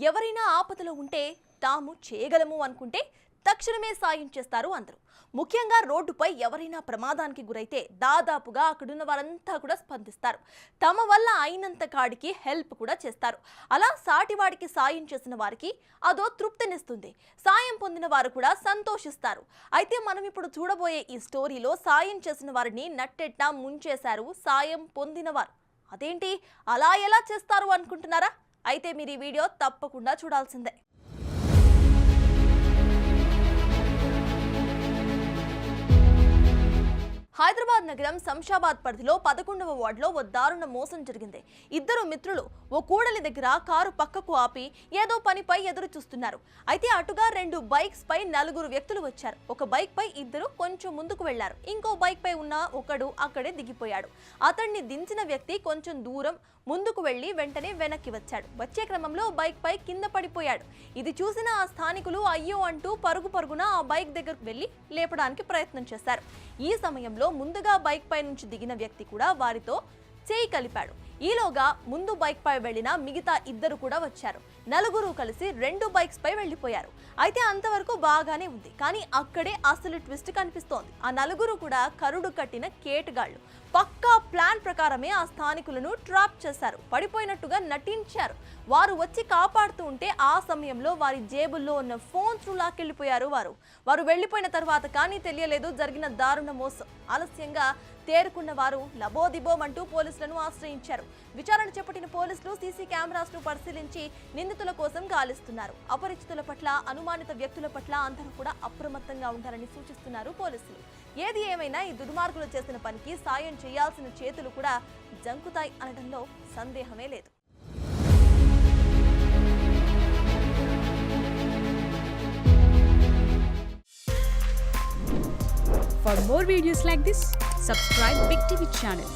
ఎవరైనా ఆపదలో ఉంటే తాము చేయగలము అనుకుంటే తక్షణమే సాయం చేస్తారు అందరూ. ముఖ్యంగా రోడ్డుపై ఎవరైనా ప్రమాదానికి గురైతే దాదాపుగా అక్కడున్న వారంతా కూడా స్పందిస్తారు. తమ వల్ల అయినంత కాడికి హెల్ప్ కూడా చేస్తారు. అలా సాటివాడికి సాయం చేసిన వారికి అదో తృప్తినిస్తుంది. సాయం పొందిన వారు కూడా సంతోషిస్తారు. అయితే మనం ఇప్పుడు చూడబోయే ఈ స్టోరీలో సాయం చేసిన వారిని నట్టెట్టా ముంచేశారు సాయం పొందినవారు. అదేంటి, అలా ఎలా చేస్తారు అనుకుంటున్నారా? అయితే మీరు ఈ వీడియో తప్పకుండా చూడాల్సిందే. హైదరాబాద్ నగరం శంషాబాద్ పరిధిలో 11వ వార్డులో ఓ దారుణ మోసం జరిగింది. ఇద్దరు మిత్రులు ఓ కూడలి దగ్గర కారు పక్కకు ఆపి ఏదో పనిపై ఎదురు చూస్తున్నారు. అయితే అటుగా 2 బైక్స్ పై 4 వ్యక్తులు వచ్చారు. ఒక బైక్ పై ఇద్దరు కొంచెం ముందుకు వెళ్లారు. ఇంకో బైక్ పై ఉన్న ఒకడు అక్కడే దిగిపోయాడు. అతన్ని దించిన వ్యక్తి కొంచెం దూరం ముందుకు వెళ్లి వెంటనే వెనక్కి వచ్చాడు. వచ్చే క్రమంలో బైక్ పై కింద పడిపోయాడు. ఇది చూసిన ఆ స్థానికులు అయ్యో అంటూ పరుగున ఆ బైక్ దగ్గరకు వెళ్లి లేపడానికి ప్రయత్నం చేశారు. ఈ సమయంలో ముందుగా బైక్ పై నుంచి దిగిన వ్యక్తి కూడా వారితో చేయి కలిపాడు. ఈలోగా ముందు బైక్ పై వెళ్లిన మిగతా ఇద్దరు కూడా వచ్చారు. 4 కలిసి 2 బైక్స్ పై వెళ్లిపోయారు. అయితే అంతవరకు బాగానే ఉంది. కానీ అక్కడే అసలు ట్విస్ట్ కనిపిస్తోంది. ఆ 4 కూడా కరుడు కట్టిన కేటుగాళ్లు. పక్కా ప్లాన్ ప్రకారమే ఆ స్థానికులను ట్రాప్ చేశారు. పడిపోయినట్టుగా నటించారు. వారు వచ్చి కాపాడుతూ ఉంటే ఆ సమయంలో వారి జేబుల్లో ఉన్న ఫోన్స్ లాక్కెళ్లిపోయారు. వారు వెళ్లిపోయిన తర్వాత కానీ తెలియలేదు జరిగిన దారుణ మోసం. ఆలస్యంగా తేరుకున్న వారు లబోదిబోమంటూ పోలీసులను ఆశ్రయించారు. విచారణ చేపట్టిన పోలీసులు సీసీ కెమెరాస్ ను పరిశీలించి నిందితుల కోసం గాలిస్తున్నారు. అపరిచితుల పట్ల, అనుమానిత వ్యక్తుల పట్ల అందరూ కూడా అప్రమత్తంగా ఉండాలని సూచిస్తున్నారు పోలీసులు. ఏది ఏమైనా ఈ దుర్మార్గులు చేసిన పనికి సాయం చేయాల్సిన చేతులు కూడా జంకుతాయి అనడంలో సందేహమే లేదు. For more videos like this, subscribe Big TV channel.